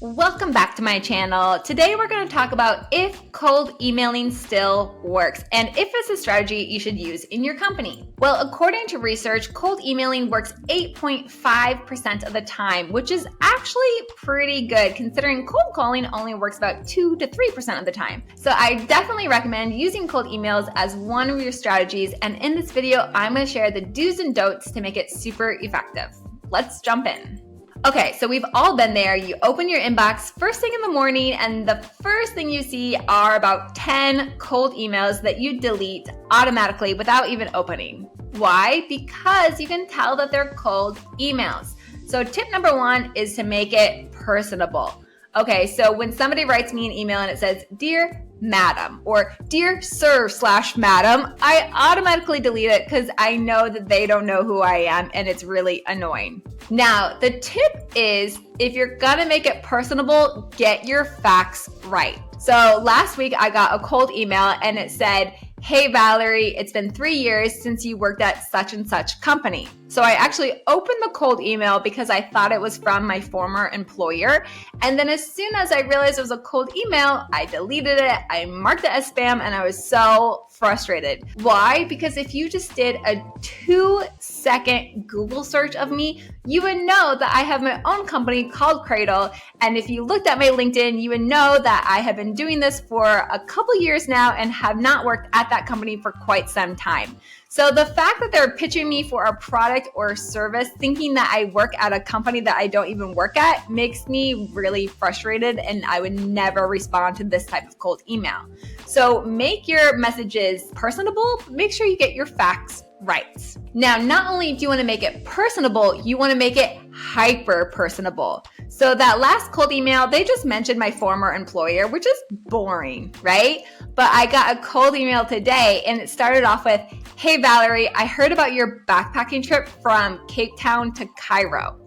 Welcome back to my channel. Today we're going to talk about if cold emailing still works and if it's a strategy you should use in your company. Well, according to research, cold emailing works 8.5% of the time, which is actually pretty good considering cold calling only works about 2 to 3% of the time. So I definitely recommend using cold emails as one of your strategies, and in this video I'm going to share the do's and don'ts to make it super effective. Let's jump in. Okay, so we've all been there. You open your inbox first thing in the morning and the first thing you see are about 10 cold emails that you delete automatically without even opening. Why? Because you can tell that they're cold emails. So tip number 1 is to make it personable. Okay, so when somebody writes me an email and it says, "Dear Madam," or "Dear Sir/Madam," I automatically delete it because I know that they don't know who I am and it's really annoying. Now, the tip is if you're gonna make it personable, get your facts right. So last week I got a cold email and it said, "Hey Valerie, it's been 3 years since you worked at such and such company." So I actually opened the cold email because I thought it was from my former employer. And then as soon as I realized it was a cold email, I deleted it, I marked it as spam, and I was so frustrated. Why? Because if you just did a 2-second Google search of me, you would know that I have my own company called CRDLE. And if you looked at my LinkedIn, you would know that I have been doing this for a couple years now and have not worked at that company for quite some time. So the fact that they're pitching me for a product or service thinking that I work at a company that I don't even work at makes me really frustrated, and I would never respond to this type of cold email. So make your messages personable, but make sure you get your facts right. Now, not only do you want to make it personable, you want to make it hyper personable. So that last cold email, they just mentioned my former employer, which is boring, right? But I got a cold email today and it started off with, "Hey Valerie, I heard about your backpacking trip from Cape Town to Cairo."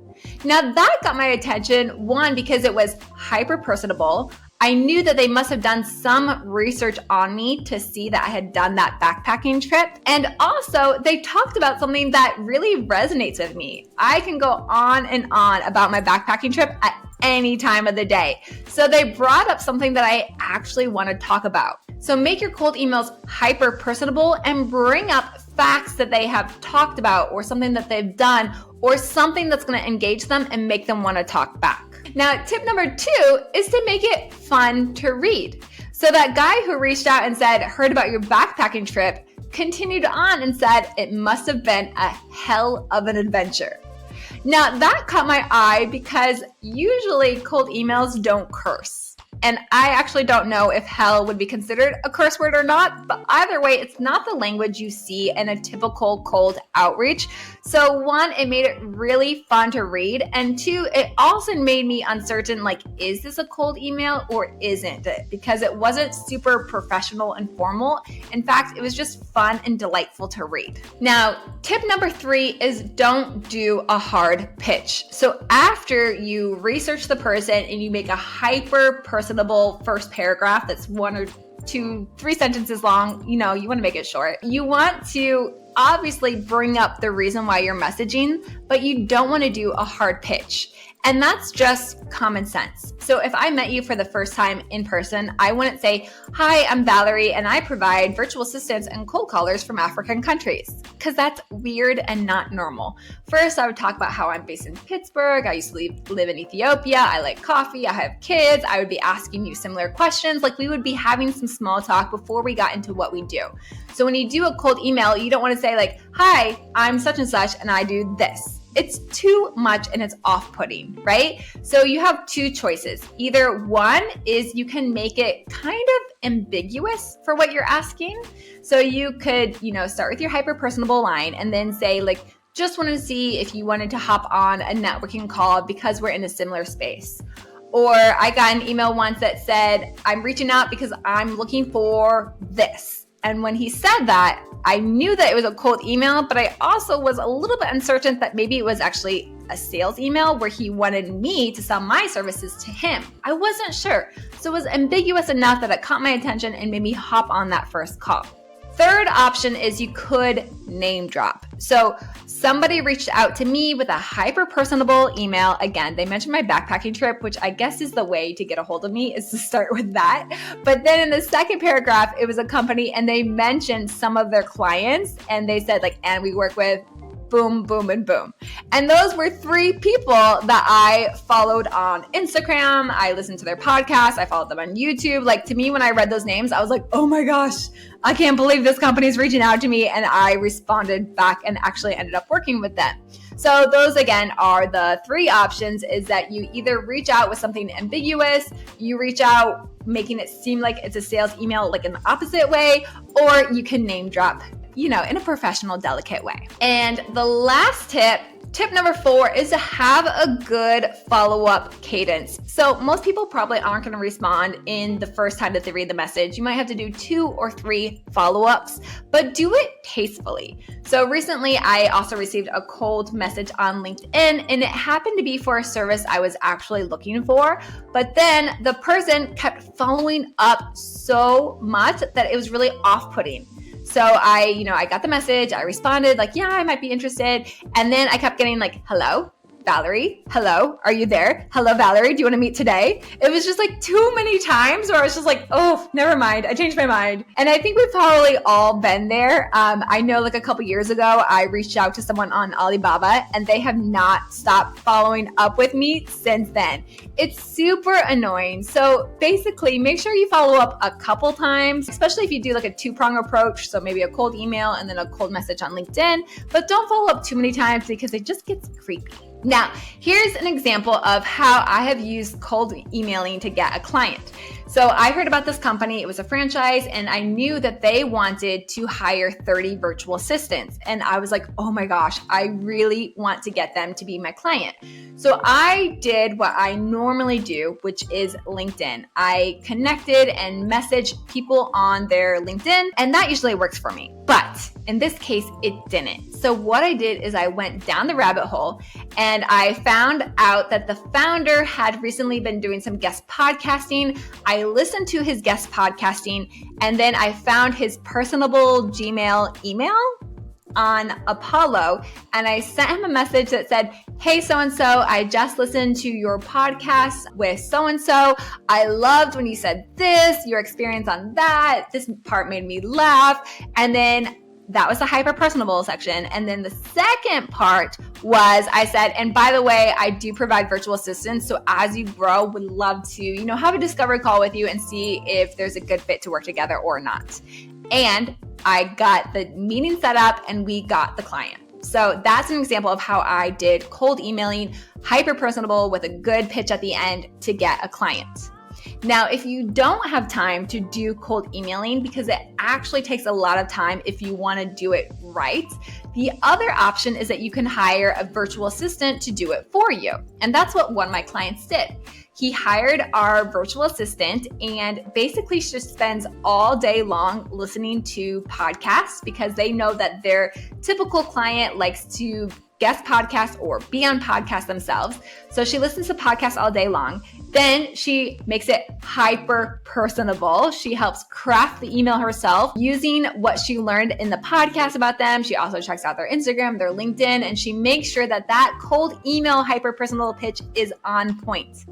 Now that got my attention, one, because it was hyper personable. I knew that they must have done some research on me to see that I had done that backpacking trip. And also, they talked about something that really resonates with me. I can go on and on about my backpacking trip at any time of the day. So they brought up something that I actually want to talk about. So make your cold emails hyper personable and bring up facts that they have talked about or something that they've done or something that's going to engage them and make them want to talk back. Now, tip number 2 is to make it fun to read. So that guy who reached out and said, "Heard about your backpacking trip," continued on and said, "It must have been a hell of an adventure." Now, that caught my eye because usually cold emails don't curse. And I actually don't know if hell would be considered a curse word or not, but either way, it's not the language you see in a typical cold outreach. So 1, it made it really fun to read, and 2, it also made me uncertain, like, is this a cold email or isn't it? Because it wasn't super professional and formal. In fact, it was just fun and delightful to read. Now, tip number 3 is don't do a hard pitch. So after you research the person and you make a hyper personable first paragraph that's 1 or 2, 3 sentences long, you want to make it short. You want to obviously bring up the reason why you're messaging, but you don't want to do a hard pitch. And that's just common sense. So if I met you for the first time in person, I wouldn't say, "Hi, I'm Valerie and I provide virtual assistants and cold callers from African countries," because that's weird and not normal. First, I would talk about how I'm based in Pittsburgh. I used to live in Ethiopia. I like coffee. I have kids. I would be asking you similar questions. Like we would be having some small talk before we got into what we do. So when you do a cold email, you don't want to say like, "Hi, I'm such and such and I do this." It's too much and it's off-putting, right? So you have 2 choices. Either 1 is you can make it kind of ambiguous for what you're asking. So you could, start with your hyper-personable line and then say like, "Just wanted to see if you wanted to hop on a networking call because we're in a similar space." Or I got an email once that said, "I'm reaching out because I'm looking for this." And when he said that, I knew that it was a cold email, but I also was a little bit uncertain that maybe it was actually a sales email where he wanted me to sell my services to him. I wasn't sure. So it was ambiguous enough that it caught my attention and made me hop on that first call. Third option is you could name drop. So somebody reached out to me with a hyper-personable email. Again, they mentioned my backpacking trip, which I guess is the way to get a hold of me, is to start with that. But then in the second paragraph, it was a company and they mentioned some of their clients and they said like, and we work with boom, boom, and boom. And those were 3 people that I followed on Instagram. I listened to their podcast. I followed them on YouTube. Like, to me, when I read those names, I was like, oh my gosh, I can't believe this company is reaching out to me. And I responded back and actually ended up working with them. So those, again, are the 3 options, is that you either reach out with something ambiguous, you reach out making it seem like it's a sales email, like in the opposite way, or you can name drop, in a professional, delicate way. And the last tip number 4, is to have a good follow-up cadence. So most people probably aren't going to respond in the first time that they read the message. You might have to do 2 or 3 follow-ups, but do it tastefully. So recently I also received a cold message on LinkedIn, and it happened to be for a service I was actually looking for, but then the person kept following up so much that it was really off-putting. So I got the message, I responded like, yeah, I might be interested. And then I kept getting like, hello, Valerie, hello, are you there? Hello, Valerie, do you want to meet today? It was just like too many times where I was just like, oh, never mind, I changed my mind. And I think we've probably all been there. I know like a couple years ago, I reached out to someone on Alibaba and they have not stopped following up with me since then. It's super annoying. So basically, make sure you follow up a couple times, especially if you do like a 2-prong approach. So maybe a cold email and then a cold message on LinkedIn, but don't follow up too many times because it just gets creepy. Now, here's an example of how I have used cold emailing to get a client. So I heard about this company, it was a franchise, and I knew that they wanted to hire 30 virtual assistants. And I was like, oh my gosh, I really want to get them to be my client. So I did what I normally do, which is LinkedIn. I connected and messaged people on their LinkedIn, and that usually works for me. But in this case, it didn't. So what I did is I went down the rabbit hole and I found out that the founder had recently been doing some guest podcasting. I listened to his guest podcasting and then I found his personable Gmail email on Apollo and I sent him a message that said, hey, so-and-so, I just listened to your podcast with so-and-so. I loved when you said this, your experience on that. This part made me laugh. And then that was the hyper-personable section. And then the second part was I said, and by the way, I do provide virtual assistants. So as you grow, would love to, have a discovery call with you and see if there's a good fit to work together or not. And I got the meeting set up and we got the client. So that's an example of how I did cold emailing, hyper-personable with a good pitch at the end to get a client. Now, if you don't have time to do cold emailing, because it actually takes a lot of time if you want to do it right, the other option is that you can hire a virtual assistant to do it for you. And that's what one of my clients did. He hired our virtual assistant and basically she just spends all day long listening to podcasts because they know that their typical client likes to guest podcasts or be on podcasts themselves. So she listens to podcasts all day long. Then she makes it hyper personable. She helps craft the email herself using what she learned in the podcast about them. She also checks out their Instagram, their LinkedIn, and she makes sure that that cold email hyper personal pitch is on point.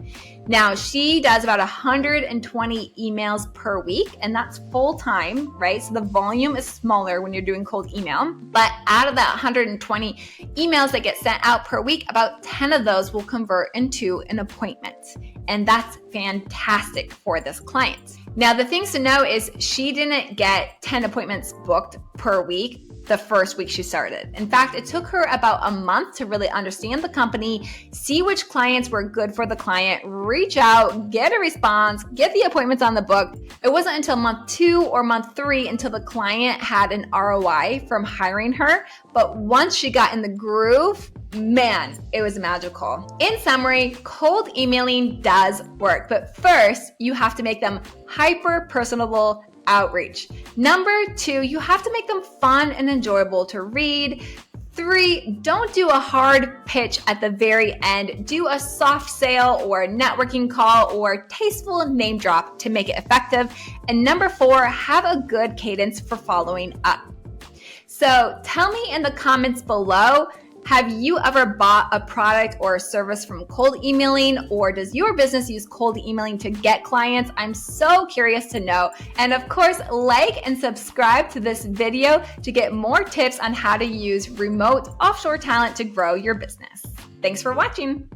Now, she does about 120 emails per week, and that's full time, right? So the volume is smaller when you're doing cold email. But out of that 120 emails that get sent out per week, about 10 of those will convert into an appointment. And that's fantastic for this client. Now, the things to know is she didn't get 10 appointments booked per week the first week she started. In fact, it took her about a month to really understand the company, see which clients were good for the client, reach out, get a response, get the appointments on the book. It wasn't until month 2 or month 3 until the client had an ROI from hiring her. But once she got in the groove, man, it was magical. In summary, cold emailing does work, but first you have to make them hyper personable outreach. Number 2, you have to make them fun and enjoyable to read. 3, don't do a hard pitch at the very end. Do a soft sale or a networking call or tasteful name drop to make it effective. And number 4, have a good cadence for following up. So tell me in the comments below, have you ever bought a product or a service from cold emailing, or does your business use cold emailing to get clients? I'm so curious to know. And of course, like and subscribe to this video to get more tips on how to use remote offshore talent to grow your business. Thanks for watching.